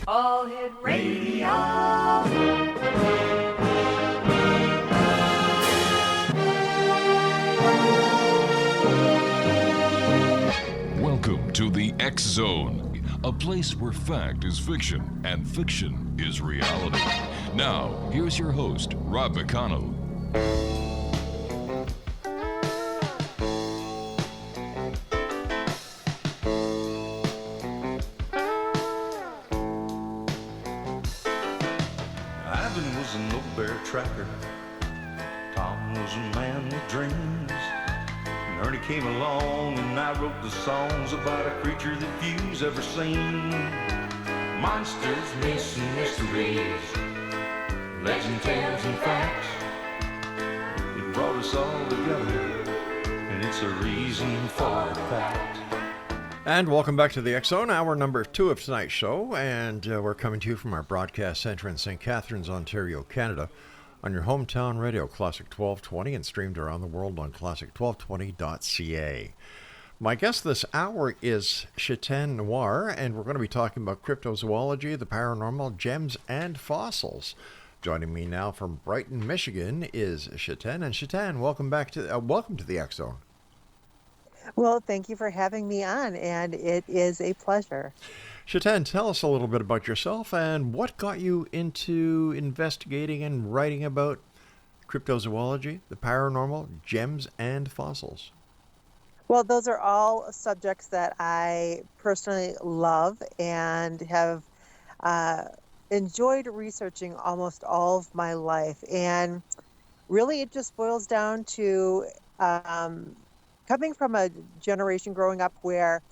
All Hit Radio. Welcome to the X Zone, a place where fact is fiction and fiction is reality. Now, here's your host, Rob McConnell. Ivan was an old bear tracker. Tom was a man with dreams. And Ernie came along and I wrote the songs about a creature that few's ever seen. Monsters, myths, and mysteries, legend, tales, and facts. It brought us all together, and it's a reason for the fact. And welcome back to the X Zone, hour number 2 of tonight's show. And we're coming to you from our broadcast center in St. Catharines, Ontario, Canada, on your hometown radio, Classic 1220, and streamed around the world on classic1220.ca. My guest this hour is Shetan Noir, and we're going to be talking about cryptozoology, the paranormal, gems, and fossils. Joining me now from Brighton, Michigan, is Shetan. And Shetan, welcome to the X Zone. Well, thank you for having me on, and it is a pleasure. Shetan, tell us a little bit about yourself and what got you into investigating and writing about cryptozoology, the paranormal, gems, and fossils. Well, those are all subjects that I personally love and have enjoyed researching almost all of my life. And really, it just boils down to coming from a generation growing up where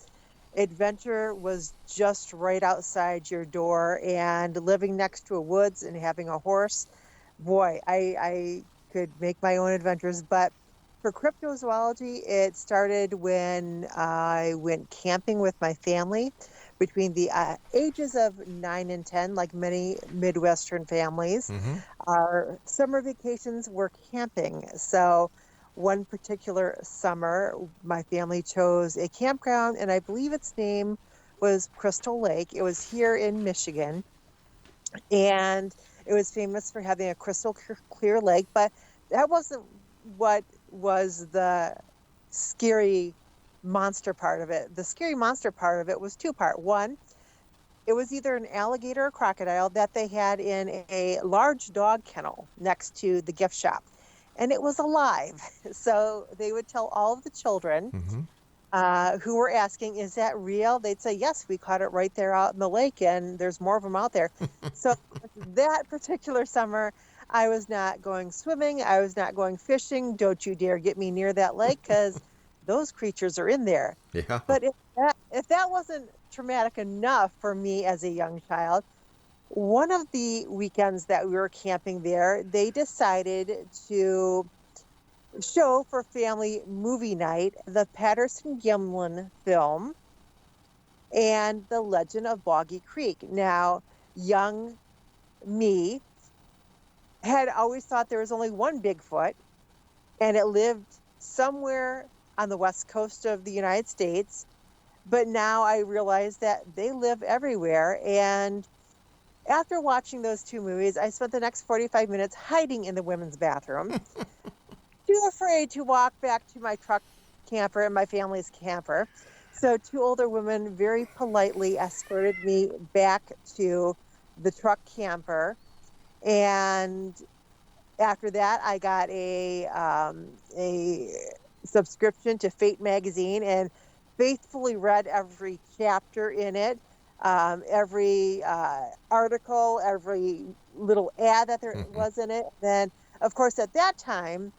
adventure was just right outside your door, and living next to a woods and having a horse. Boy, I could make my own adventures. But for cryptozoology, it started when I went camping with my family between the ages of 9 and 10, like many Midwestern families. Mm-hmm. Our summer vacations were camping. So one particular summer, my family chose a campground, and I believe its name was Crystal Lake. It was here in Michigan, and it was famous for having a crystal clear lake, but that wasn't what was the scary monster part of it. The scary monster part of it was two-part. One, it was either an alligator or crocodile that they had in a large dog kennel next to the gift shop. And it was alive. So they would tell all of the children who were asking, is that real? They'd say, yes, we caught it right there out in the lake, and there's more of them out there. So that particular summer, I was not going swimming. I was not going fishing. Don't you dare get me near that lake, because those creatures are in there. Yeah. But if that wasn't traumatic enough for me as a young child, one of the weekends that we were camping there, they decided to show for family movie night the Patterson-Gimlin film and The Legend of Boggy Creek. Now, young me had always thought there was only one Bigfoot, and it lived somewhere on the west coast of the United States. But now I realize that they live everywhere. And after watching those two movies, I spent the next 45 minutes hiding in the women's bathroom, too afraid to walk back to my truck camper and my family's camper. So two older women very politely escorted me back to the truck camper. And after that, I got a subscription to Fate magazine and faithfully read every chapter in it. Every article, every little ad that there was in it. Then, of course, at that time,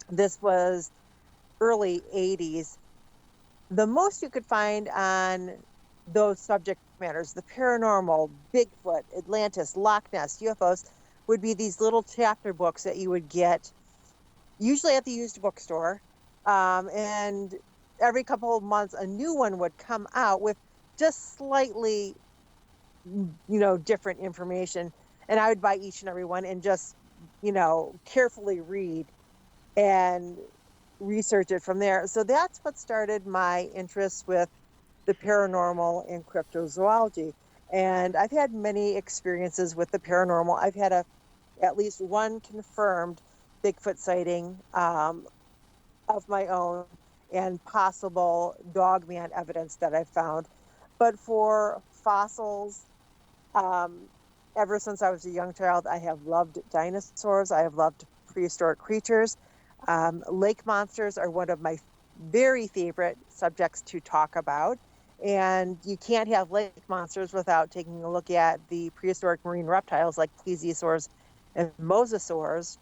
this was early 80s, the most you could find on those subject matters, the paranormal, Bigfoot, Atlantis, Loch Ness, UFOs, would be these little chapter books that you would get usually at the used bookstore. And every couple of months, a new one would come out with just slightly, different information. And I would buy each and every one and just, carefully read and research it from there. So that's what started my interest with the paranormal and cryptozoology. And I've had many experiences with the paranormal. I've had at least one confirmed Bigfoot sighting of my own, and possible Dogman evidence that I've found. But for fossils, ever since I was a young child, I have loved dinosaurs. I have loved prehistoric creatures. Lake monsters are one of my very favorite subjects to talk about. And you can't have lake monsters without taking a look at the prehistoric marine reptiles like plesiosaurs and mosasaurs.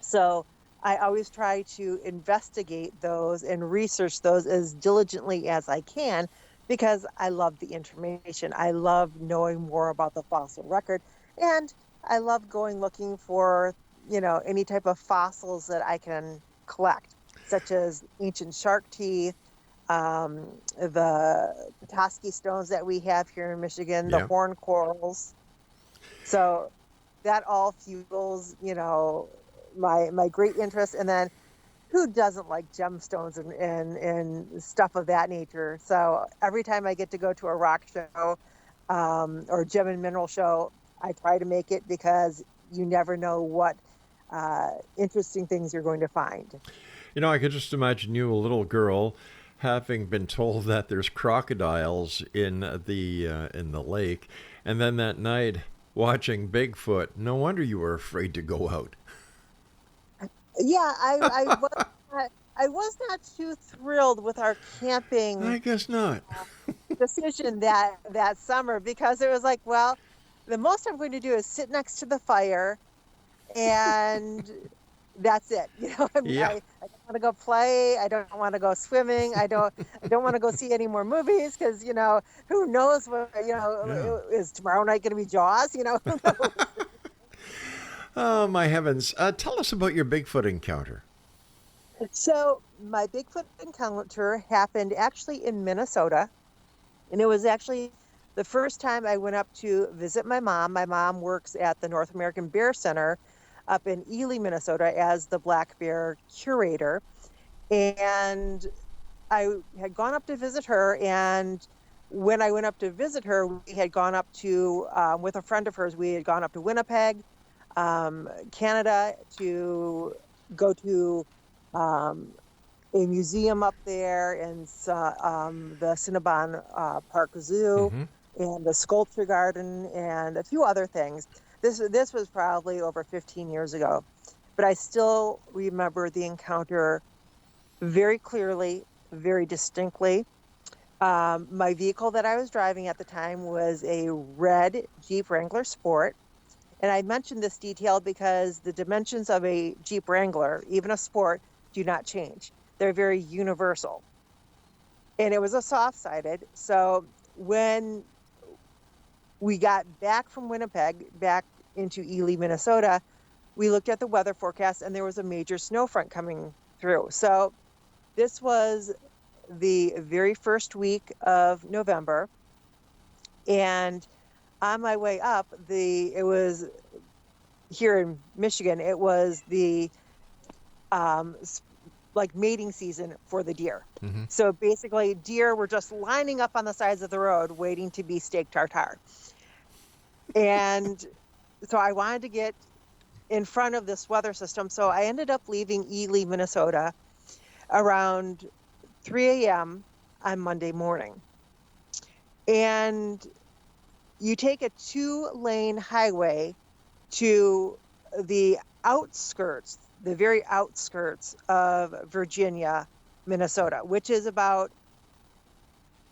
So I always try to investigate those and research those as diligently as I can, because I love the information. I love knowing more about the fossil record, and I love going looking for, any type of fossils that I can collect, such as ancient shark teeth, the Petoskey stones that we have here in Michigan, the horn corals. So that all fuels, my great interest. And then who doesn't like gemstones and stuff of that nature? So every time I get to go to a rock show or gem and mineral show, I try to make it, because you never know what interesting things you're going to find. I could just imagine you, a little girl, having been told that there's crocodiles in the lake, and then that night watching Bigfoot. No wonder you were afraid to go out. Yeah, I was not too thrilled with our camping. I guess not. Decision that summer, because it was like, well, the most I'm going to do is sit next to the fire, and that's it. I don't want to go play. I don't want to go swimming. I don't want to go see any more movies, because who knows what is tomorrow night going to be Jaws? Who knows? Oh my heavens! Tell us about your Bigfoot encounter. So my Bigfoot encounter happened actually in Minnesota, and it was actually the first time I went up to visit my mom. My mom works at the North American Bear Center up in Ely, Minnesota, as the black bear curator. And I had gone up to visit her, and when I went up to visit her, we had gone up to, with a friend of hers, we had gone up to Winnipeg, Canada, to go to a museum up there, and the Cinnabon Park Zoo, and the sculpture garden, and a few other things. This was probably over 15 years ago, but I still remember the encounter very clearly, very distinctly. My vehicle that I was driving at the time was a red Jeep Wrangler Sport. And I mentioned this detail because the dimensions of a Jeep Wrangler, even a Sport, do not change. They're very universal. And it was a soft-sided. So when we got back from Winnipeg, back into Ely, Minnesota, we looked at the weather forecast, and there was a major snow front coming through. So this was the very first week of November. And on my way up, it was here in Michigan, it was the mating season for the deer. So basically, deer were just lining up on the sides of the road waiting to be steak tartare. And so I wanted to get in front of this weather system. So I ended up leaving Ely, Minnesota around 3 a.m. on Monday morning. And you take a 2-lane highway to the outskirts, the very outskirts of Virginia, Minnesota, which is about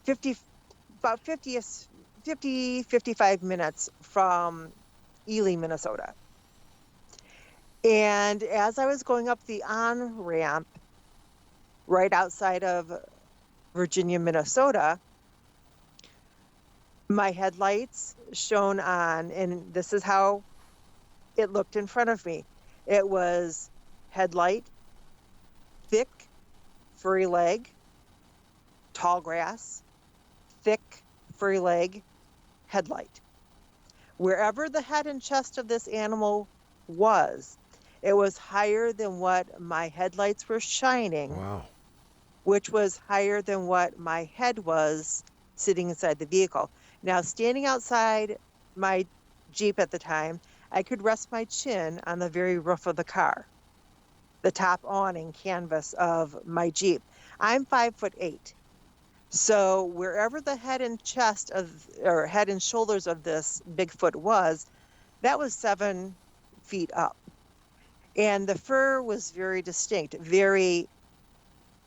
55 minutes from Ely, Minnesota. And as I was going up the on-ramp right outside of Virginia, Minnesota, my headlights shone on, and this is how it looked in front of me. It was headlight, thick, furry leg, tall grass, thick, furry leg, headlight. Wherever the head and chest of this animal was, it was higher than what my headlights were shining. Wow. Which was higher than what my head was sitting inside the vehicle. Now, standing outside my Jeep at the time, I could rest my chin on the very roof of the car, the top awning canvas of my Jeep. I'm 5'8". So wherever the head and chest of, or head and shoulders of this Bigfoot was, that was 7 feet up. And the fur was very distinct, very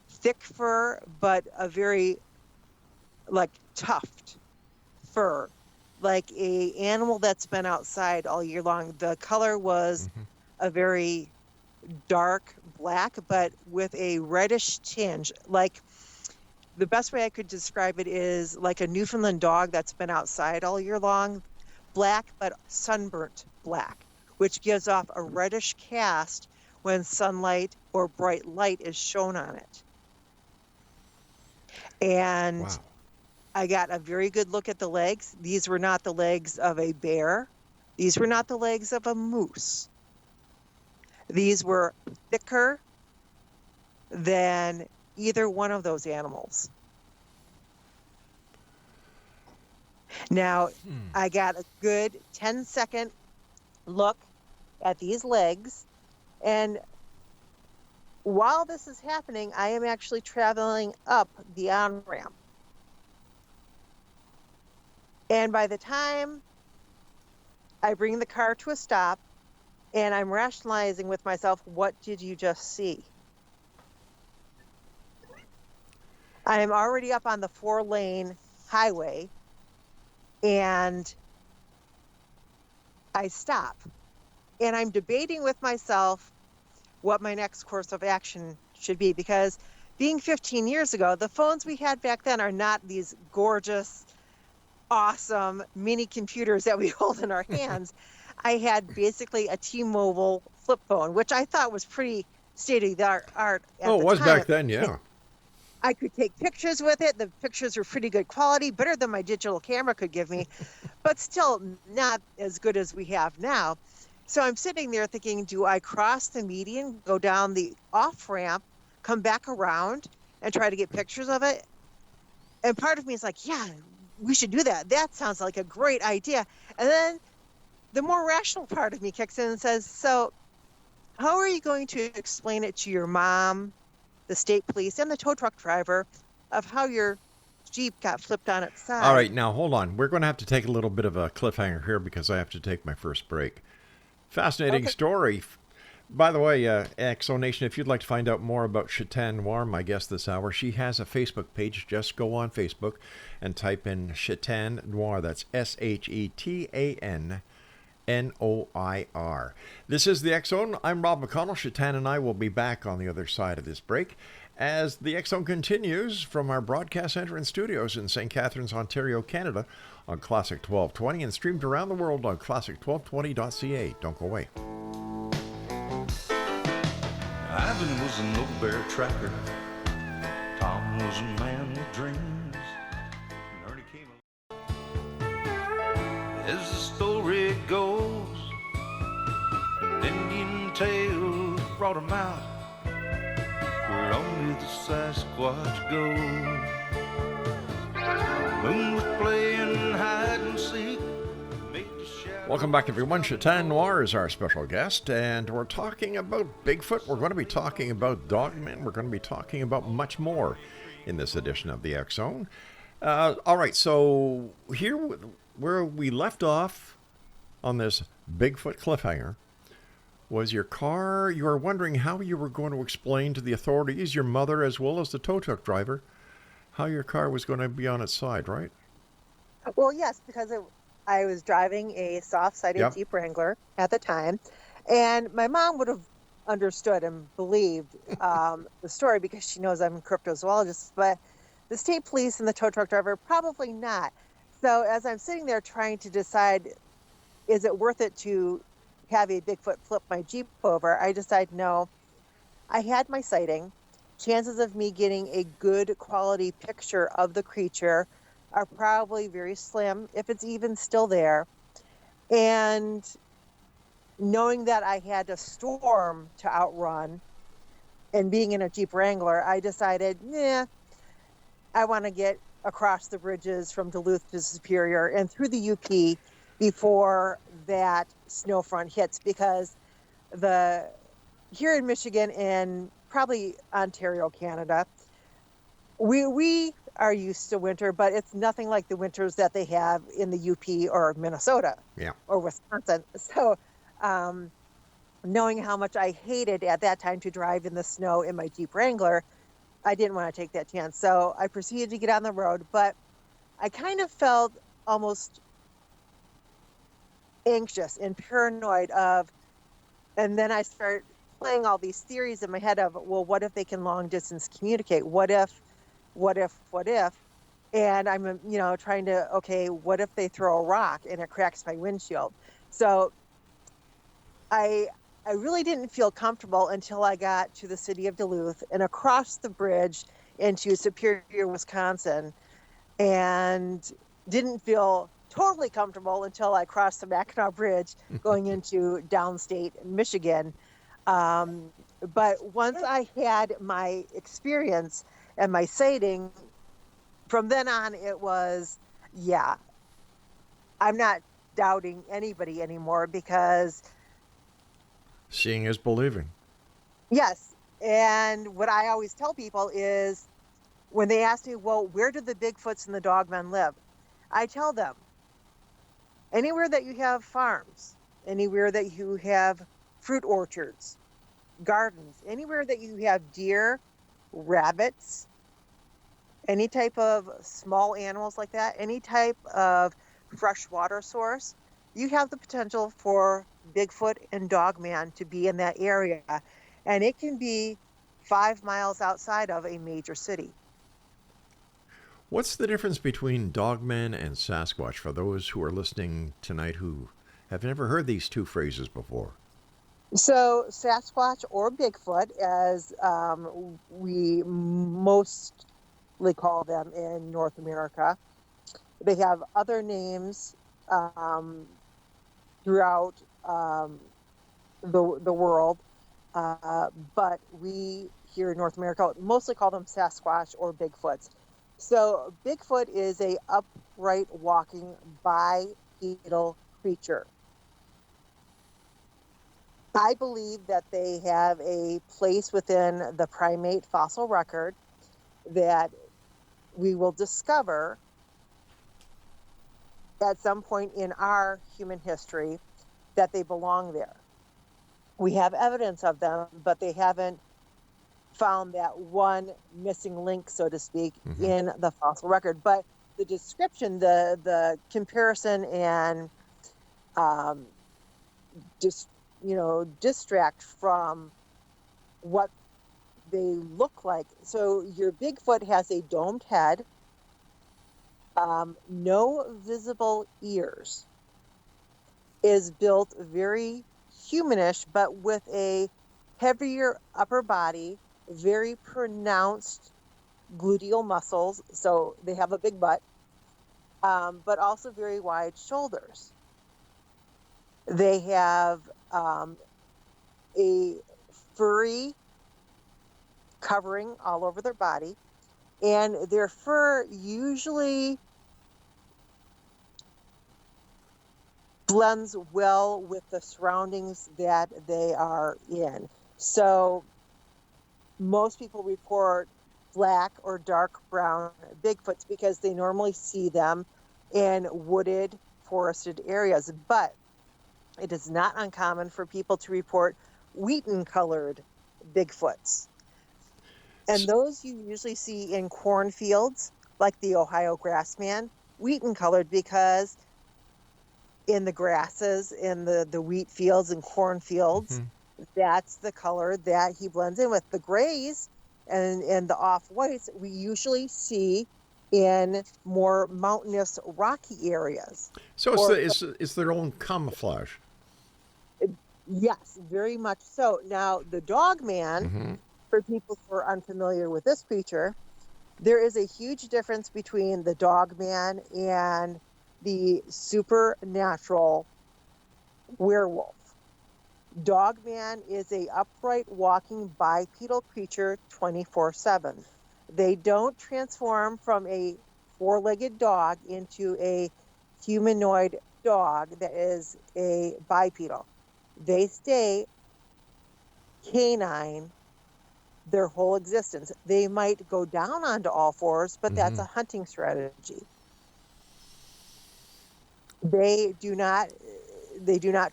thick fur, but a very like tuft fur, like a animal that's been outside all year long. The color was a very dark black, but with a reddish tinge. Like, the best way I could describe it is like a Newfoundland dog that's been outside all year long, black but sunburnt black, which gives off a reddish cast when sunlight or bright light is shown on it. And Wow. I got a very good look at the legs. These were not the legs of a bear. These were not the legs of a moose. These were thicker than either one of those animals. Now, I got a good 10-second look at these legs, and while this is happening, I am actually traveling up the on-ramp. And by the time I bring the car to a stop and I'm rationalizing with myself, what did you just see? I am already up on the 4-lane highway, and I stop. And I'm debating with myself what my next course of action should be, because being 15 years ago, the phones we had back then are not these gorgeous, awesome mini computers that we hold in our hands. I had basically a T-Mobile flip phone, which I thought was pretty state-of-the-art at the time. Oh, it was back then, yeah. I could take pictures with it. The pictures were pretty good quality, better than my digital camera could give me, but still not as good as we have now. So I'm sitting there thinking, do I cross the median, go down the off-ramp, come back around, and try to get pictures of it? And part of me is like, yeah, we should do that. That sounds like a great idea. And then the more rational part of me kicks in and says, so how are you going to explain it to your mom, the state police, and the tow truck driver of how your Jeep got flipped on its side? All right, now hold on. We're going to have to take a little bit of a cliffhanger here because I have to take my first break. Fascinating story. By the way, Exonation, if you'd like to find out more about Shetan Noir, my guest this hour, she has a Facebook page. Just go on Facebook and type in Shetan Noir. That's SHETANNOIR. This is the X-Zone. I'm Rob McConnell. Shetan and I will be back on the other side of this break as the X-Zone continues from our broadcast center and studios in St. Catharines, Ontario, Canada on Classic 1220 and streamed around the world on classic1220.ca. Don't go away. Ivan was an old bear tracker. Tom was a man with dreams. And Ernie came along. As the story goes, an Indian tale brought him out where only the Sasquatch go. The moon was playing hide and seek. Welcome back, everyone. Shetan Noir is our special guest, and we're talking about Bigfoot. We're going to be talking about Dogman. We're going to be talking about much more in this edition of the X-Zone. All right, so here where we left off on this Bigfoot cliffhanger was your car. You were wondering how you were going to explain to the authorities, your mother as well as the tow truck driver, how your car was going to be on its side, right? Well, yes, because I was driving a soft-sided Jeep Wrangler at the time, and my mom would have understood and believed the story because she knows I'm a cryptozoologist, but the state police and the tow truck driver, probably not. So as I'm sitting there trying to decide, is it worth it to have a Bigfoot flip my Jeep over, I decide no. I had my sighting. Chances of me getting a good quality picture of the creature are probably very slim, if it's even still there. And knowing that I had a storm to outrun and being in a Jeep Wrangler, I decided, I want to get across the bridges from Duluth to Superior and through the UP before that snow front hits, because here in Michigan and probably Ontario, Canada, we are used to winter, but it's nothing like the winters that they have in the UP or Minnesota or Wisconsin. So knowing how much I hated at that time to drive in the snow in my Jeep Wrangler, I didn't want to take that chance. So I proceeded to get on the road, but I kind of felt almost anxious and paranoid and then I start playing all these theories in my head of, well, what if they can long distance communicate? What if? And I'm, trying to, okay, what if they throw a rock and it cracks my windshield? So I really didn't feel comfortable until I got to the city of Duluth and across the bridge into Superior, Wisconsin, and didn't feel totally comfortable until I crossed the Mackinac Bridge going into downstate Michigan. But once I had my experience and my sighting, from then on it was, I'm not doubting anybody anymore, because seeing is believing. Yes. And what I always tell people is when they ask me, well, where do the Bigfoots and the Dogmen live? I tell them, anywhere that you have farms, anywhere that you have fruit orchards, gardens, anywhere that you have deer, rabbits, any type of small animals like that, any type of fresh water source, you have the potential for Bigfoot and Dogman to be in that area. And it can be 5 miles outside of a major city. What's the difference between Dogman and Sasquatch for those who are listening tonight who have never heard these two phrases before? So Sasquatch or Bigfoot, as we mostly call them in North America, they have other names throughout the world, but we here in North America mostly call them Sasquatch or Bigfoots. So Bigfoot is a upright walking bipedal creature. I believe that they have a place within the primate fossil record that we will discover at some point in our human history that they belong there. We have evidence of them, but they haven't found that one missing link, so to speak, in the fossil record. But the description, the comparison, and distract from what they look like. So your Bigfoot has a domed head, no visible ears, is built very humanish, but with a heavier upper body, very pronounced gluteal muscles, so they have a big butt, but also very wide shoulders. They have a furry covering all over their body, and their fur usually blends well with the surroundings that they are in. So most people report black or dark brown Bigfoots because they normally see them in wooded, forested areas. But it is not uncommon for people to report wheaten-colored Bigfoots. And those you usually see in cornfields, like the Ohio grassman, wheaten-colored because in the grasses, in the wheat fields and cornfields, that's the color that he blends in with. The grays and the off-whites we usually see in more mountainous, rocky areas. So it's their own camouflage. Yes, very much so. Now, the Dogman, for people who are unfamiliar with this creature, there is a huge difference between the Dogman and the supernatural werewolf. Dogman is a upright walking bipedal creature 24/7. They don't transform from a four-legged dog into a humanoid dog that is a bipedal. They stay canine their whole existence. They might go down onto all fours, but that's a hunting strategy. They do not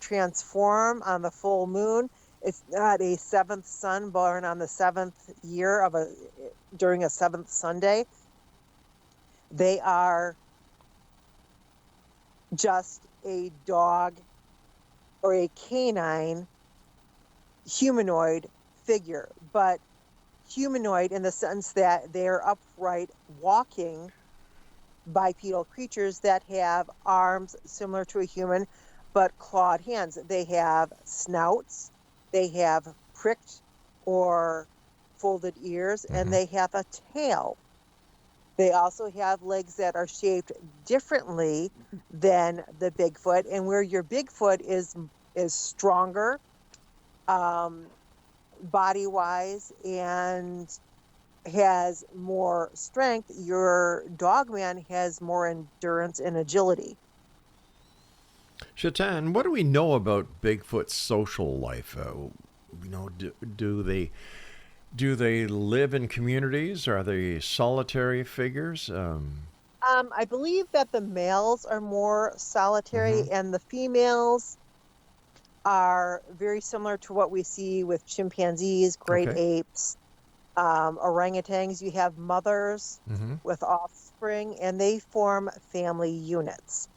transform on the full moon. It's not a seventh son born on the seventh year during a seventh Sunday. They are just a dog or a canine humanoid figure, but humanoid in the sense that they're upright walking bipedal creatures that have arms similar to a human but clawed hands. They have snouts, they have pricked or folded ears, and they have a tail. They also have legs that are shaped differently than the Bigfoot, and where your Bigfoot is stronger body-wise and has more strength, your Dogman has more endurance and agility. Shetan, what do we know about Bigfoot's social life? Do they live in communities? Are they solitary figures? I believe that the males are more solitary, and the females are very similar to what we see with chimpanzees, great apes, orangutans. You have mothers with offspring, and they form family units.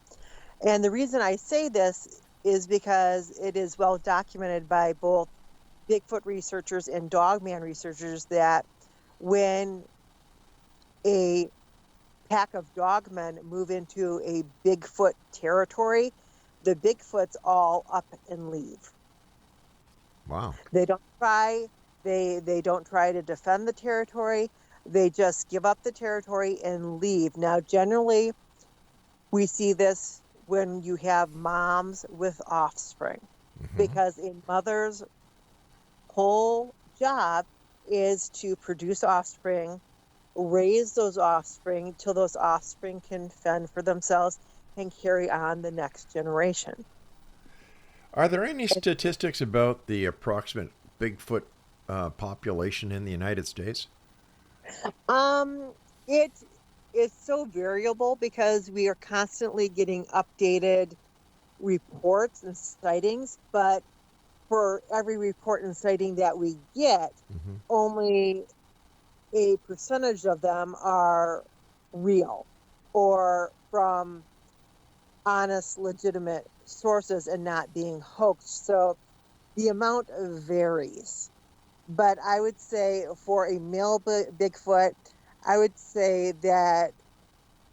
And the reason I say this is because it is well documented by both Bigfoot researchers and Dogman researchers that when a pack of dogmen move into a Bigfoot territory, the Bigfoots all up and leave. Wow. They don't try. They don't try to defend the territory. They just give up the territory and leave. Now, generally, we see this when you have moms with offspring, because a mother's whole job is to produce offspring, raise those offspring till those offspring can fend for themselves and carry on the next generation. Are there any statistics about the approximate Bigfoot population in the United States? It's so variable because we are constantly getting updated reports and sightings, but for every report and sighting that we get, only a percentage of them are real or from honest, legitimate sources and not being hoaxed. So the amount varies. But I would say for a male Bigfoot, I would say that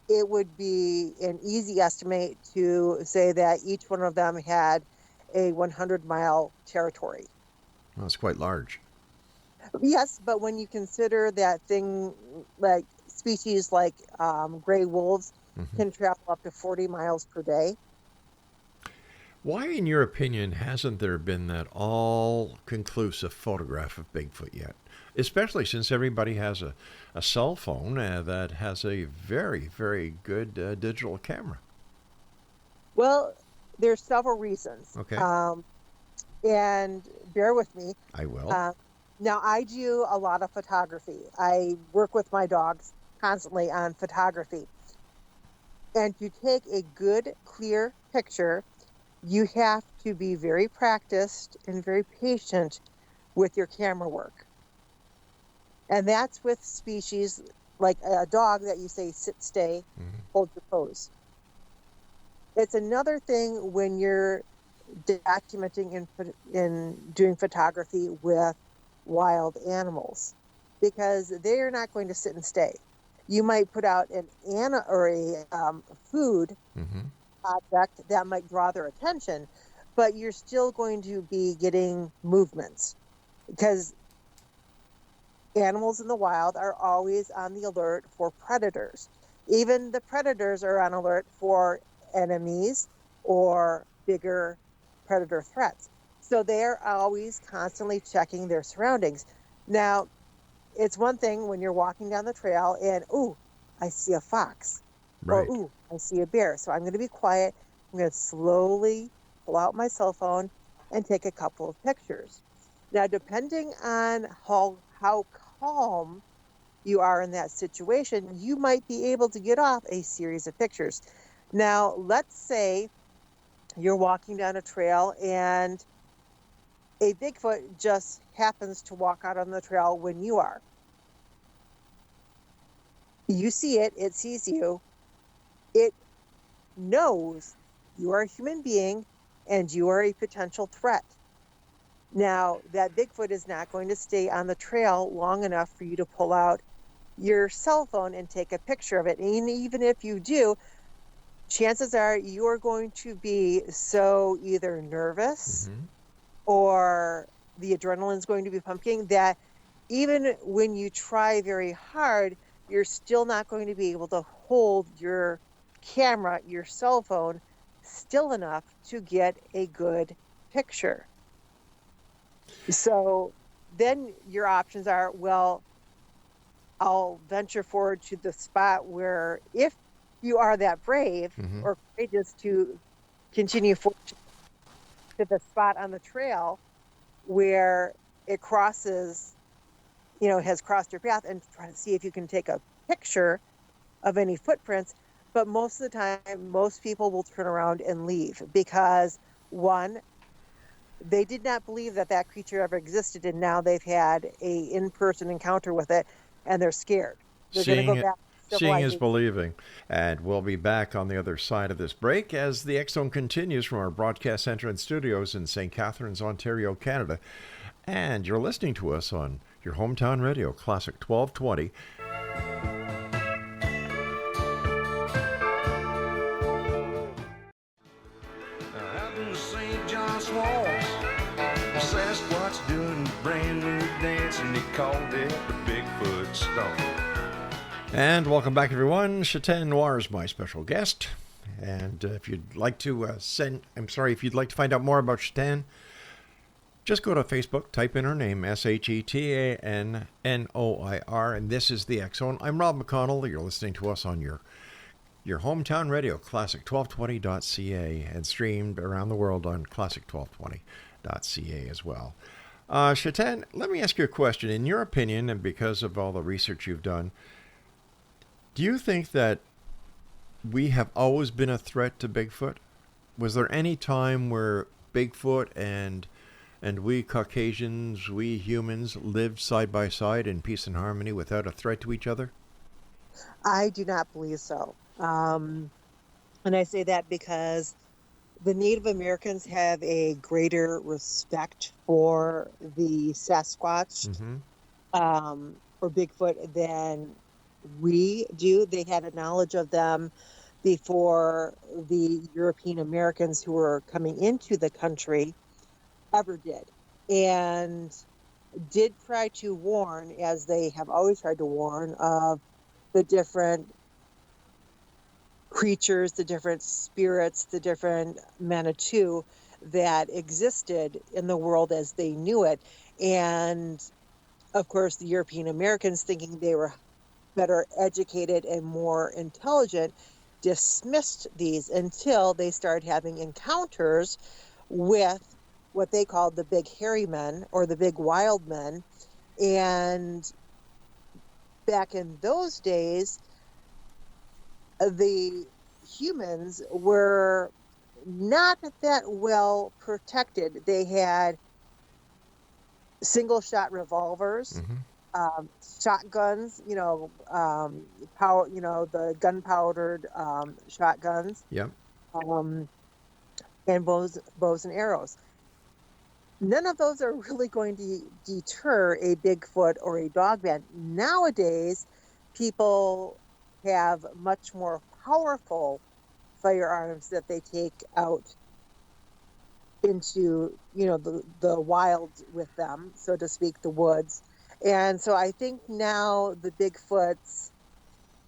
it would be an easy estimate to say that each one of them had a 100-mile territory. Well, that's quite large. Yes, but when you consider that thing like species like gray wolves can travel up to 40 miles per day. Why, in your opinion, hasn't there been that all-conclusive photograph of Bigfoot yet? Especially since everybody has a cell phone that has a very, very good digital camera. Well, there's several reasons. Okay. And bear with me. I will. Now, I do a lot of photography. I work with my dogs constantly on photography. And to take a good, clear picture, you have to be very practiced and very patient with your camera work. And that's with species like a dog that you say, sit, stay, hold your pose. It's another thing when you're documenting and doing photography with wild animals, because they're not going to sit and stay. You might put out a food object that might draw their attention, but you're still going to be getting movements, because animals in the wild are always on the alert for predators. Even the predators are on alert for enemies or bigger predator threats. So they're always constantly checking their surroundings. Now, it's one thing when you're walking down the trail and, I see a fox. Or, Right. ooh, I see a bear. So I'm going to be quiet. I'm going to slowly pull out my cell phone and take a couple of pictures. Now, depending on how calm you are in that situation, you might be able to get off a series of pictures. Now, let's say you're walking down a trail and a Bigfoot just happens to walk out on the trail when you are. You see it, it sees you, it knows you are a human being and you are a potential threat. Now, that Bigfoot is not going to stay on the trail long enough for you to pull out your cell phone and take a picture of it. And even if you do, chances are you are going to be so either nervous or the adrenaline is going to be pumping that even when you try very hard, you're still not going to be able to hold your camera, your cell phone, still enough to get a good picture. So then your options are, well, I'll venture forward to the spot where, if you are that brave or courageous to continue forward to the spot on the trail where it crosses, has crossed your path, and try to see if you can take a picture of any footprints. But most of the time, most people will turn around and leave because, one, they did not believe that creature ever existed, and now they've had a in-person encounter with it, and they're scared. They're going to go back to Seeing is civilization. believing. And we'll be back on the other side of this break as the X Zone continues from our broadcast center and studios in St. Catharines, Ontario, Canada. And you're listening to us on your hometown radio, Classic 1220. Out in the St. John swamps, Sasquatch doing a brand new dance, and they called it the Bigfoot Stomp. And welcome back, everyone. Shetan Noir is my special guest. And if you'd like to if you'd like to find out more about Shetan, just go to Facebook, type in her name, Shetannoir, and this is the X Zone. I'm Rob McConnell. You're listening to us on your hometown radio, classic1220.ca, and streamed around the world on classic1220.ca as well. Shetan, let me ask you a question. In your opinion, and because of all the research you've done, do you think that we have always been a threat to Bigfoot? Was there any time where Bigfoot and we Caucasians, we humans, lived side by side in peace and harmony without a threat to each other? I do not believe so. And I say that because the Native Americans have a greater respect for the Sasquatch, or Bigfoot, than we do. They had a knowledge of them before the European Americans who were coming into the country ever did, and did try to warn, as they have always tried to warn, of the different creatures, the different spirits, the different Manitou that existed in the world as they knew it. And of course, the European Americans, thinking they were better educated and more intelligent, dismissed these until they started having encounters with what they called the big hairy men or the big wild men. And back in those days, the humans were not that well protected. They had single shot revolvers, shotguns, the gunpowdered shotguns, and bows and arrows. None of those are really going to deter a Bigfoot or a Dogman. Nowadays, people have much more powerful firearms that they take out into, the wild with them, so to speak, the woods. And so I think now the Bigfoots,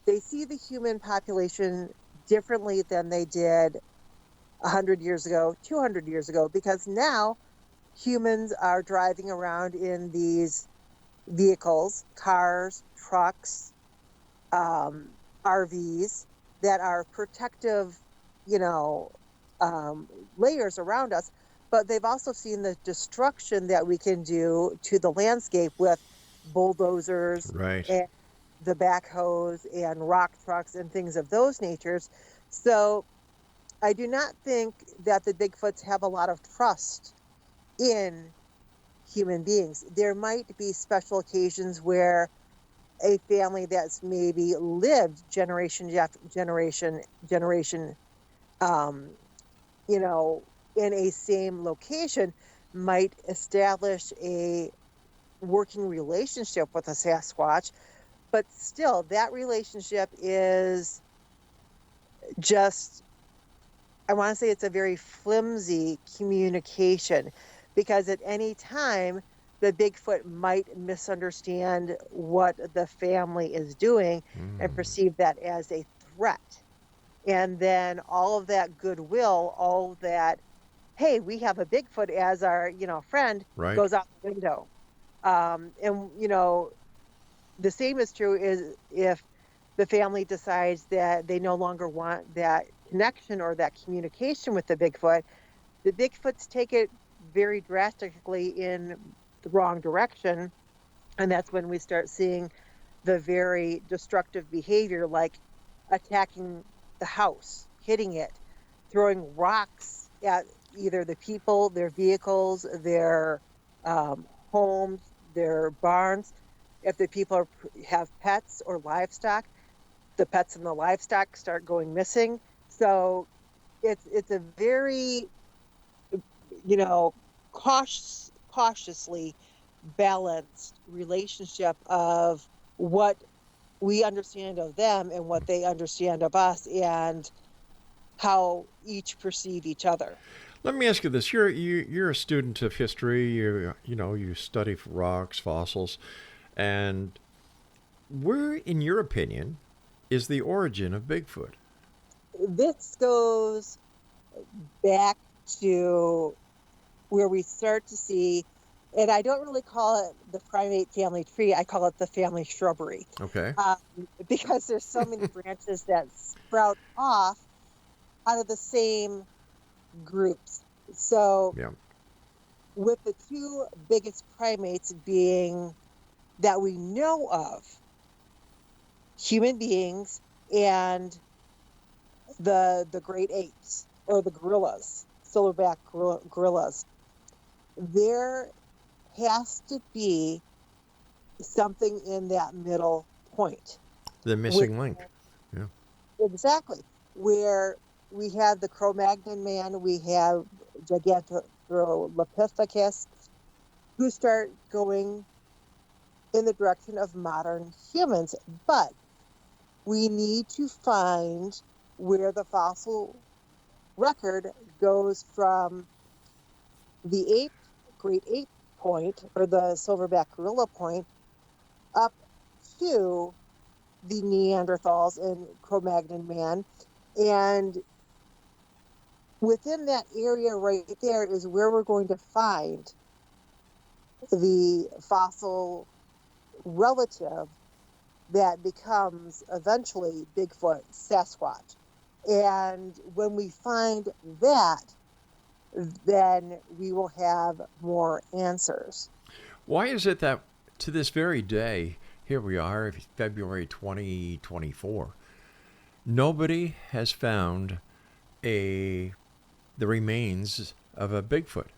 they see the human population differently than they did 100 years ago, 200 years ago, because now humans are driving around in these vehicles, cars, trucks, RVs, that are protective, you know, layers around us, but they've also seen the destruction that we can do to the landscape with bulldozers Right. and the backhoes and rock trucks and things of those natures. So I do not think that the Bigfoots have a lot of trust in human beings. There might be special occasions where a family that's maybe lived generation, you know, in a same location might establish a working relationship with a Sasquatch, but still that relationship is just, I want to say it's a very flimsy communication, because at any time the Bigfoot might misunderstand what the family is doing and perceive that as a threat. And then all of that goodwill, all of that, hey, we have a Bigfoot as our, you know, friend, Right. goes out the window. And, you know, the same is true is if the family decides that they no longer want that connection or that communication with the Bigfoots take it very drastically in the wrong direction. And that's when we start seeing the very destructive behavior, like attacking the house, hitting it, throwing rocks at either the people, their vehicles, their homes, their barns. If the people have pets or livestock, the pets and the livestock start going missing. So it's a very, you know, cautiously balanced relationship of what we understand of them and what they understand of us, and how each perceive each other. Let me ask you this: you're a student of history. You study rocks, fossils, and where, in your opinion, is the origin of Bigfoot? This goes back to where we start to see, and I don't really call it the primate family tree, I call it the family shrubbery. Okay. Because there's so many branches that sprout off out of the same groups. So Yeah. with the two biggest primates being that we know of, human beings and the great apes or the gorillas, silverback gorillas, there has to be something in that middle point. The missing link. Yeah. Exactly. Where we have the Cro-Magnon man, we have Gigantolopithecus, who start going in the direction of modern humans. But we need to find where the fossil record goes from the great ape point, or the silverback gorilla point, up to the Neanderthals and Cro-Magnon man. And within that area right there is where we're going to find the fossil relative that becomes eventually Bigfoot, Sasquatch. And when we find that, then we will have more answers. Why is it that to this very day, here we are, February 2024, nobody has found the remains of a Bigfoot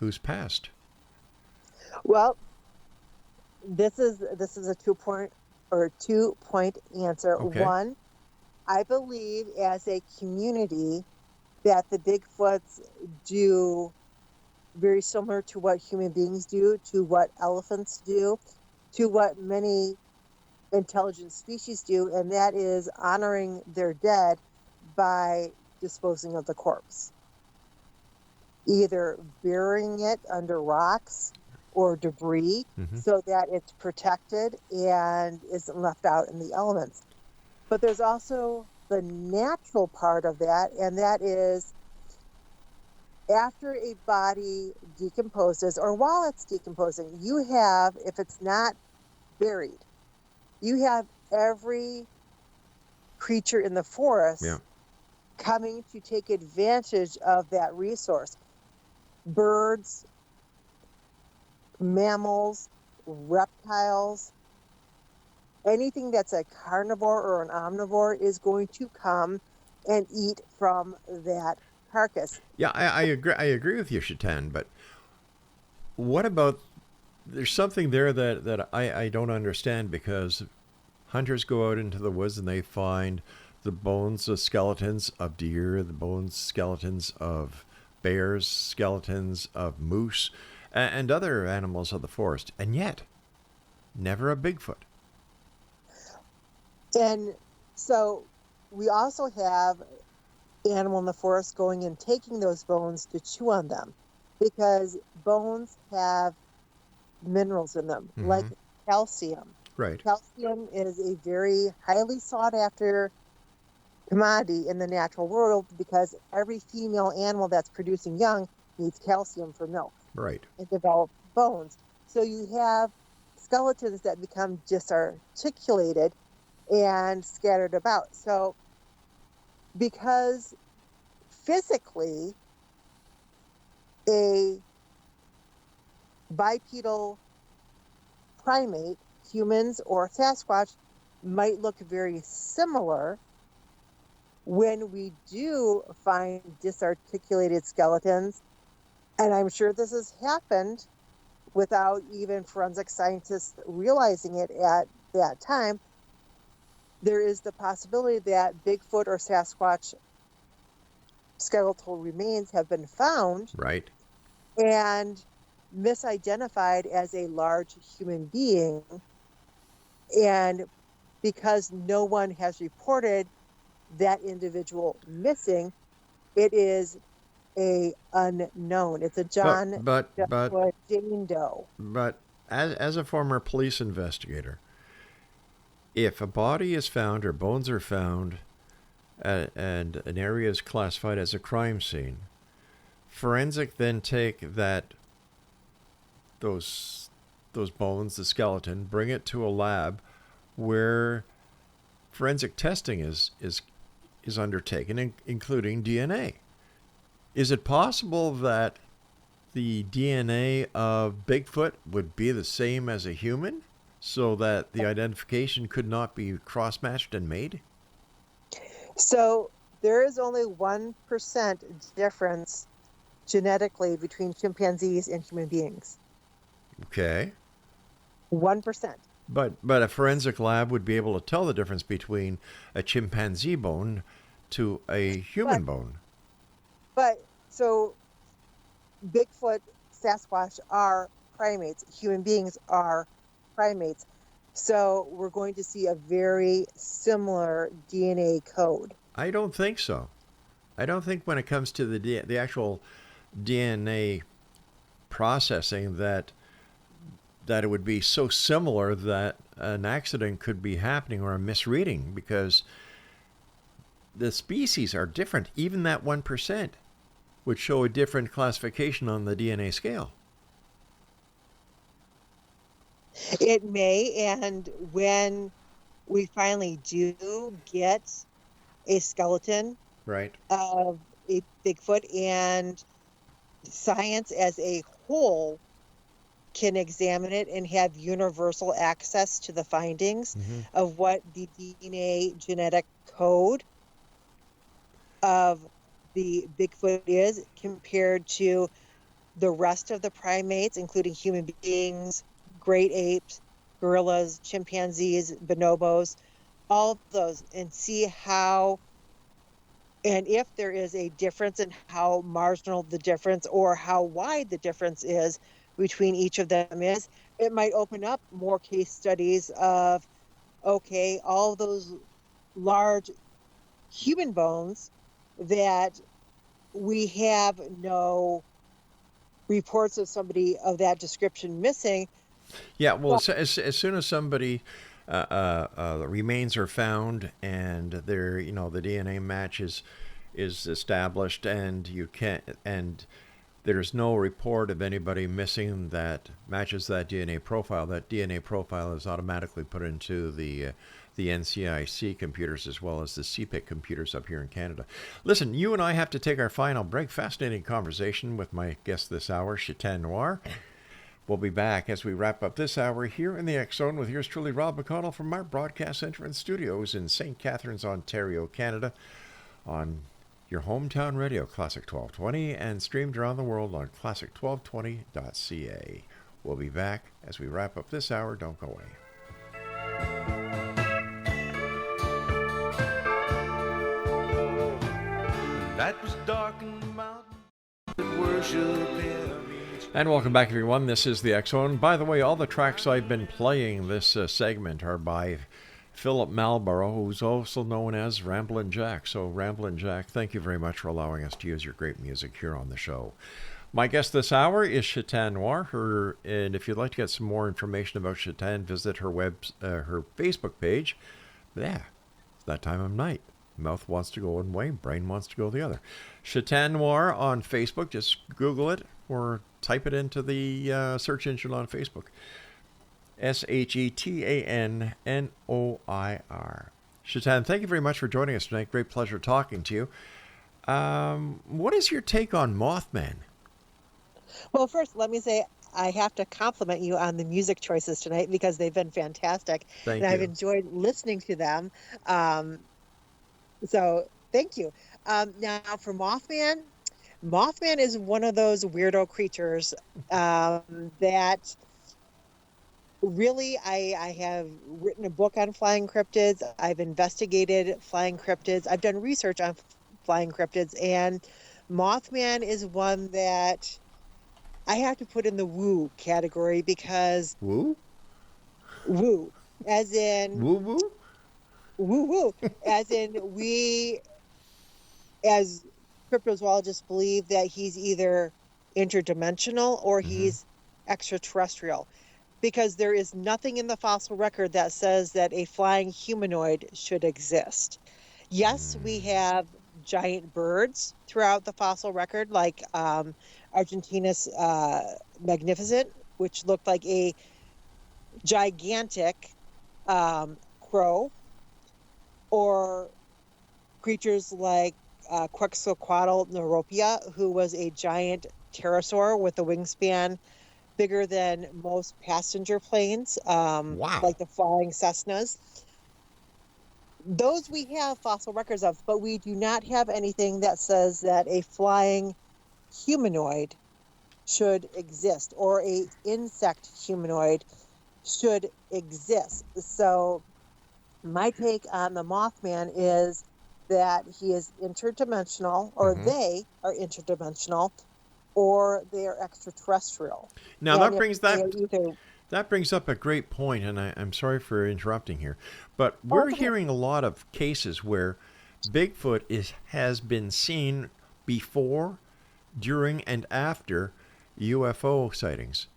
who's passed? Well, this is a 2-point answer. Okay. One, I believe as a community that the Bigfoots do very similar to what human beings do, to what elephants do, to what many intelligent species do, and that is honoring their dead by disposing of the corpse. Either burying it under rocks or debris, so that it's protected and isn't left out in the elements. But there's also the natural part of that, and that is after a body decomposes, or while it's decomposing, you have, if it's not buried, you have every creature in the forest Yeah. coming to take advantage of that resource. Birds, mammals, reptiles, anything that's a carnivore or an omnivore is going to come and eat from that carcass. Yeah, I agree. I agree with you, Shetan. But what about? There's something there that I don't understand, because hunters go out into the woods and they find the bones, the skeletons of deer, the bones, skeletons of bears, skeletons of moose, and other animals of the forest, and yet never a Bigfoot. And so we also have animal in the forest going and taking those bones to chew on them, because bones have minerals in them, like calcium. Right. Calcium is a very highly sought after commodity in the natural world, because every female animal that's producing young needs calcium for milk Right. and develop bones. So you have skeletons that become disarticulated and scattered about. So because physically a bipedal primate, humans or Sasquatch, might look very similar, when we do find disarticulated skeletons, and I'm sure this has happened without even forensic scientists realizing it at that time, there is the possibility that Bigfoot or Sasquatch skeletal remains have been found Right. and misidentified as a large human being. And because no one has reported that individual missing, it is a unknown. It's a John But Jane Doe. But as a former police investigator, if a body is found or bones are found and an area is classified as a crime scene, forensic then take those bones, the skeleton, bring it to a lab where forensic testing is undertaken, including DNA. Is it possible that the DNA of Bigfoot would be the same as a human, so that the identification could not be cross-matched and made? So there is only 1% difference genetically between chimpanzees and human beings. Okay. 1%. But a forensic lab would be able to tell the difference between a chimpanzee bone to a human bone. But so Bigfoot, Sasquatch are primates. Human beings are primates. So we're going to see a very similar DNA code. I don't think so. I don't think when it comes to the actual DNA processing that it would be so similar that an accident could be happening or a misreading, because the species are different. Even that 1% would show a different classification on the DNA scale. It may, and when we finally do get a skeleton Right. of a Bigfoot, and science as a whole can examine it and have universal access to the findings of what the DNA genetic code of the Bigfoot is compared to the rest of the primates, including human beings, great apes, gorillas, chimpanzees, bonobos, all of those, and see how, and if there is a difference in how marginal the difference or how wide the difference is between each of them is, it might open up more case studies of, okay, all those large human bones that we have no reports of somebody of that description missing. Yeah, well, as soon as somebody remains are found and the DNA match is established, and there's no report of anybody missing that matches that DNA profile is automatically put into the the NCIC computers as well as the CPIC computers up here in Canada. Listen, you and I have to take our final break. Fascinating conversation with my guest this hour, Shetan Noir. We'll be back as we wrap up this hour here in the X Zone with yours truly, Rob McConnell, from our broadcast center and studios in St. Catharines, Ontario, Canada, on your hometown radio, Classic 1220, and streamed around the world on classic1220.ca. We'll be back as we wrap up this hour. Don't go away. That was dark in the mountain that worship him. And welcome back, everyone. This is the X Zone. By the way, all the tracks I've been playing this segment are by Philip Malborough, who's also known as Ramblin' Jack. So, Ramblin' Jack, thank you very much for allowing us to use your great music here on the show. My guest this hour is Shetan Noir. And if you'd like to get some more information about Shetan, visit her her Facebook page. Yeah, it's that time of night. Mouth wants to go one way, brain wants to go the other. Shetan Noir on Facebook. Just Google it or type it into the search engine on Facebook. Shetannoir. Shetan, thank you very much for joining us tonight. Great pleasure talking to you. What is your take on Mothman? Well, first, let me say I have to compliment you on the music choices tonight because they've been fantastic. Thank and you. I've enjoyed listening to them. So thank you. Now for Mothman, Mothman is one of those weirdo creatures that really I have written a book on flying cryptids. I've investigated flying cryptids. I've done research on flying cryptids, and Mothman is one that I have to put in the woo category because Woo? woo, as in Woo woo? woo woo, as in we, as cryptozoologists, believe that he's either interdimensional or he's extraterrestrial, because there is nothing in the fossil record that says that a flying humanoid should exist. Yes, we have giant birds throughout the fossil record, like Argentina's magnificent, which looked like a gigantic crow, or creatures like Quetzalcoatl Neuropia, who was a giant pterosaur with a wingspan bigger than most passenger planes, Wow. like the flying Cessnas. Those we have fossil records of, but we do not have anything that says that a flying humanoid should exist or a insect humanoid should exist. So my take on the Mothman is that he is interdimensional, or they are interdimensional, or they are extraterrestrial. Now And that brings if they that are either, that brings up a great point, and I'm sorry for interrupting here, but we're Okay. hearing a lot of cases where Bigfoot has been seen before, during, and after UFO sightings.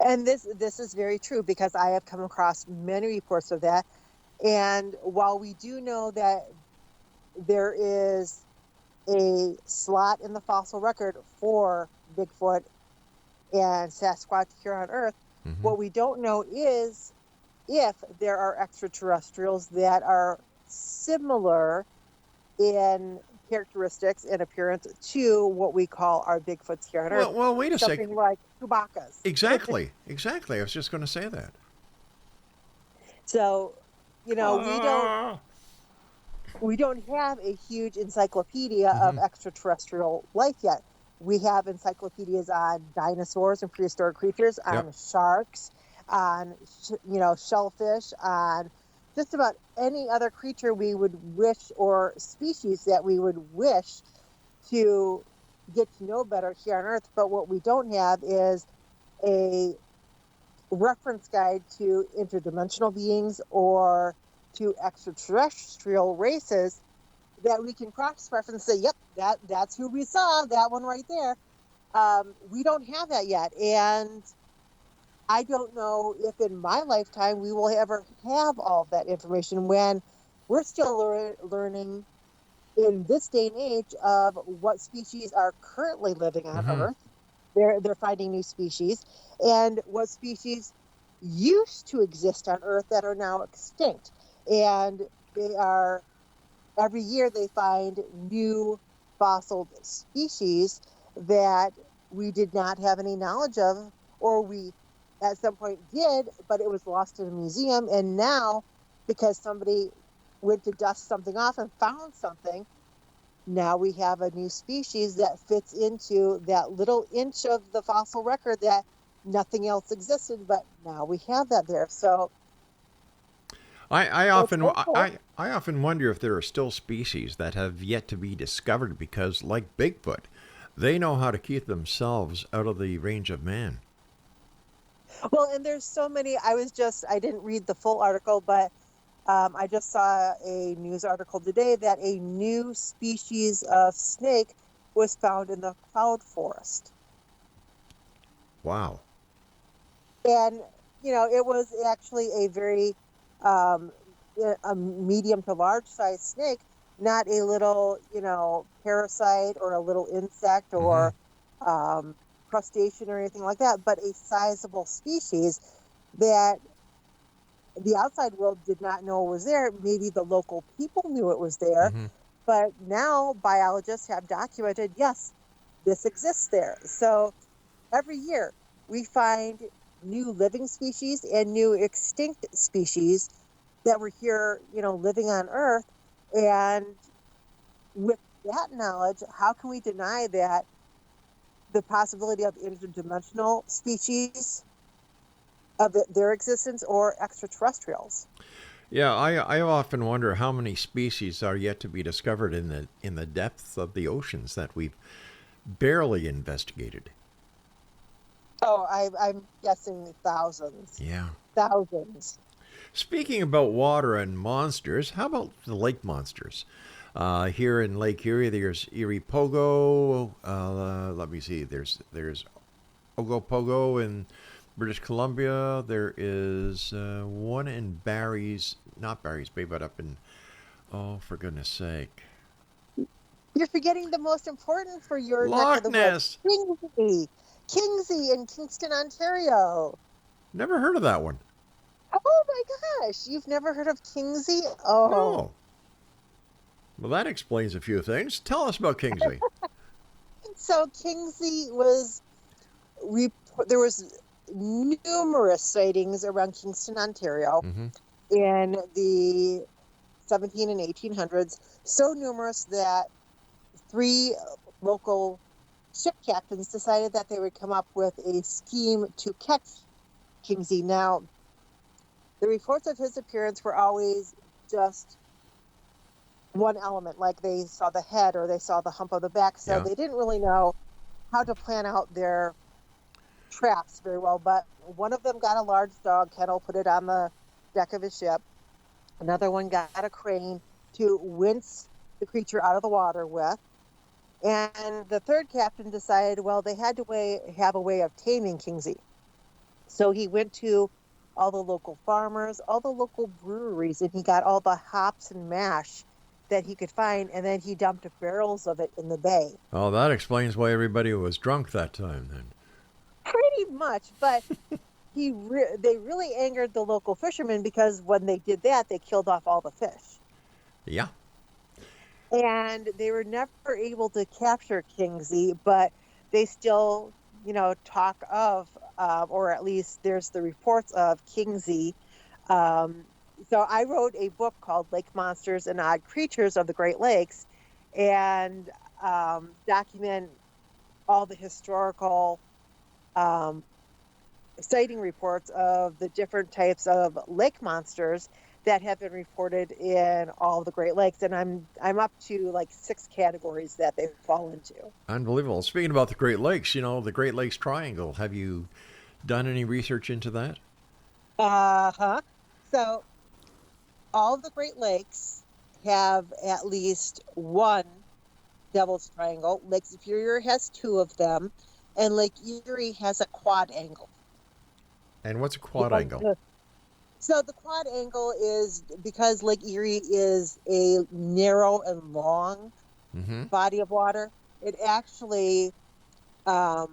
and this is very true because I have come across many reports of that. And while we do know that there is a slot in the fossil record for Bigfoot and Sasquatch here on Earth, what we don't know is if there are extraterrestrials that are similar in characteristics and appearance to what we call our Bigfoots here on Earth. Well, wait a Something second. like Chewbacca's. Exactly. I was just going to say that. So, you know, we don't have a huge encyclopedia of extraterrestrial life yet. We have encyclopedias on dinosaurs and prehistoric creatures, on sharks, on shellfish, on just about any other creature we would wish, or species that we would wish to get to know better here on Earth. But what we don't have is a reference guide to interdimensional beings or to extraterrestrial races that we can cross-reference and say, yep, that's who we saw, that one right there. We don't have that yet. And I don't know if in my lifetime we will ever have all of that information, when we're still learning in this day and age of what species are currently living on Earth. They're finding new species, and what species used to exist on Earth that are now extinct. And they are, every year they find new fossil species that we did not have any knowledge of, or we at some point did, but it was lost in a museum. And now, because somebody went to dust something off and found something, now we have a new species that fits into that little inch of the fossil record that nothing else existed, but now we have that there. So I it's often so cool. I often wonder if there are still species that have yet to be discovered because, like Bigfoot, they know how to keep themselves out of the range of man. Well, and there's so many. I didn't read the full article, but I just saw a news article today that a new species of snake was found in the cloud forest. Wow. And, it was actually a very a medium to large size snake, not a little, parasite or a little insect or crustacean or anything like that, but a sizable species that the outside world did not know was there. Maybe the local people knew it was there, but now biologists have documented, yes, this exists there. So every year we find new living species and new extinct species that were here, living on Earth. And with that knowledge, how can we deny that the possibility of interdimensional species, of their existence, or extraterrestrials? Yeah, I often wonder how many species are yet to be discovered in the depths of the oceans that we've barely investigated. Oh, I'm guessing thousands. Yeah. Thousands. Speaking about water and monsters, how about the lake monsters? Here in Lake Erie, there's Erie Pogo. Let me see. There's Ogopogo in British Columbia. There is one in not Barry's Bay, but up in, oh, for goodness sake. You're forgetting the most important for your Loch Ness. Kingsey in Kingston, Ontario. Never heard of that one. Oh my gosh, you've never heard of Kingsey? Oh. No. Well, that explains a few things. Tell us about Kingsey. So Kingsey there was numerous sightings around Kingston, Ontario in the 17 and 1800s. So numerous that 3 local ship captains decided that they would come up with a scheme to catch Kingsey. Now, the reports of his appearance were always just one element, like they saw the head or they saw the hump of the back, so they didn't really know how to plan out their traps very well. But one of them got a large dog kennel, put it on the deck of his ship. Another one got a crane to wince the creature out of the water with. And the third captain decided, well, they had to have a way of taming Kingsey. So he went to all the local farmers, all the local breweries, and he got all the hops and mash that he could find, and then he dumped barrels of it in the bay. Oh, that explains why everybody was drunk that time then. Pretty much, but they really angered the local fishermen, because when they did that, they killed off all the fish. Yeah. And they were never able to capture Kingsey, but they still, talk of, or at least there's the reports of Kingsey. So I wrote a book called Lake Monsters and Odd Creatures of the Great Lakes, and document all the historical sighting reports of the different types of lake monsters that have been reported in all of the Great Lakes. And I'm up to like 6 categories that they fall into. Unbelievable. Speaking about the Great Lakes, the Great Lakes Triangle, have you done any research into that? So all of the Great Lakes have at least one Devil's Triangle. Lake Superior has 2 of them, and Lake Erie has a quad angle. And what's a quad angle? So the quad angle is because Lake Erie is a narrow and long body of water. It actually, the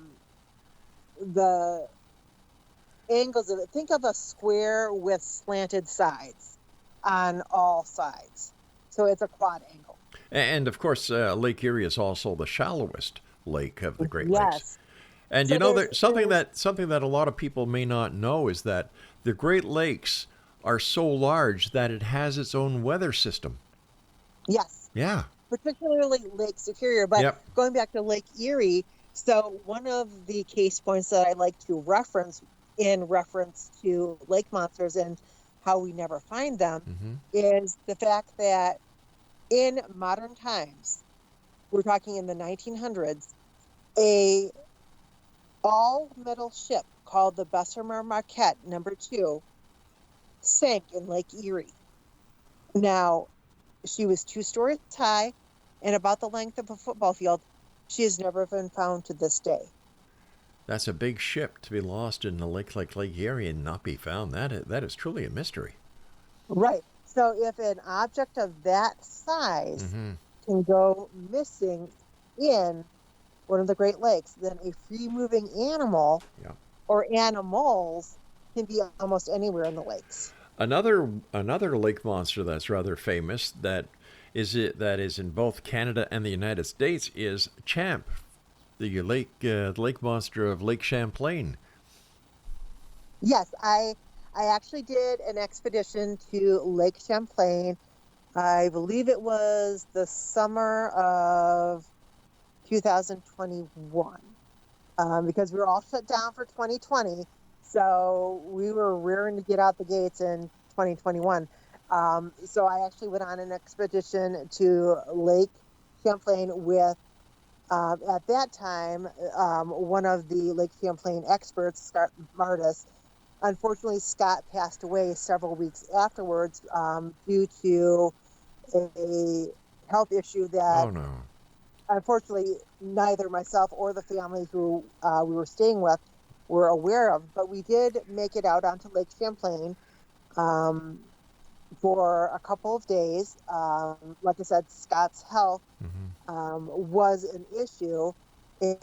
angles of it. Think of a square with slanted sides on all sides. So it's a quad angle. And of course, Lake Erie is also the shallowest lake of the Great Lakes. Yes. And So you know, there's- something that a lot of people may not know is that the Great Lakes are so large that it has its own weather system. Yes. Yeah. Particularly Lake Superior. But Yep. going back to Lake Erie, so one of the case points that I like to reference in reference to lake monsters and how we never find them Mm-hmm. is the fact that in modern times, we're talking in the 1900s, a all-metal ship called the Bessemer Marquette #2 sank in Lake Erie. Now, she was 2 stories high and about the length of a football field. She has never been found to this day. That's a big ship to be lost in a lake like Lake Erie and not be found. That is truly a mystery. Right. So if an object of that size Mm-hmm. can go missing in one of the Great Lakes, then a free-moving animal Yeah. or animals can be almost anywhere in the lakes. Another lake monster that's rather famous that is in both Canada and the United States is Champ, the lake monster of Lake Champlain. Yes, I actually did an expedition to Lake Champlain. I believe it was the summer of 2021, because we were all shut down for 2020. So we were rearing to get out the gates in 2021. So I actually went on an expedition to Lake Champlain with, at that time, one of the Lake Champlain experts, Scott Martis. Unfortunately, Scott passed away several weeks afterwards due to a health issue that, Oh no. unfortunately, neither myself or the family who we were staying with were aware of. But we did make it out onto Lake Champlain for a couple of days. Like I said, Scott's health was an issue,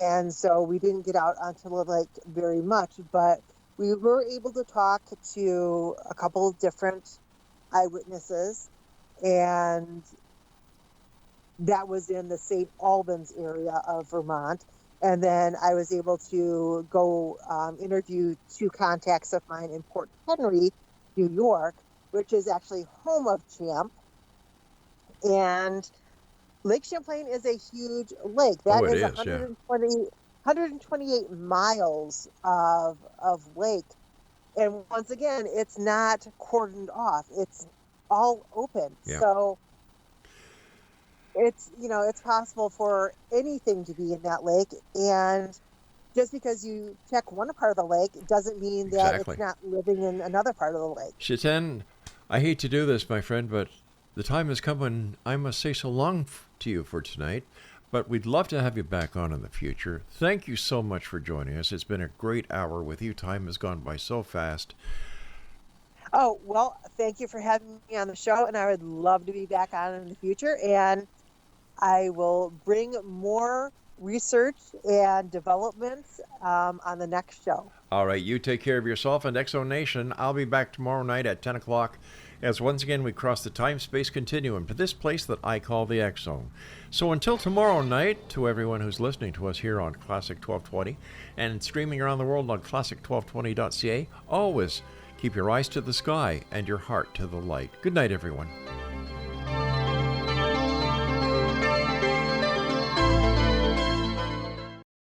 and so we didn't get out onto the lake very much. But we were able to talk to a couple of different eyewitnesses, and that was in the St. Albans area of Vermont. And then I was able to go interview 2 contacts of mine in Port Henry, New York, which is actually home of Champ. And Lake Champlain is a huge lake. That Oh, it is is, yeah. 128 miles of lake. And once again, it's not cordoned off. It's all open. Yeah. So it's, it's possible for anything to be in that lake. And just because you check one part of the lake doesn't mean that Exactly. it's not living in another part of the lake. Shetan, I hate to do this, my friend, but the time has come when I must say so long to you for tonight. But we'd love to have you back on in the future. Thank you so much for joining us. It's been a great hour with you. Time has gone by so fast. Oh, well, thank you for having me on the show, and I would love to be back on in the future. And I will bring more research and developments on the next show. All right, you take care of yourself and Exo Nation. I'll be back tomorrow night at 10 o'clock as once again we cross the time-space continuum to this place that I call the X Zone. So until tomorrow night, to everyone who's listening to us here on Classic 1220 and streaming around the world on classic1220.ca, always keep your eyes to the sky and your heart to the light. Good night, everyone.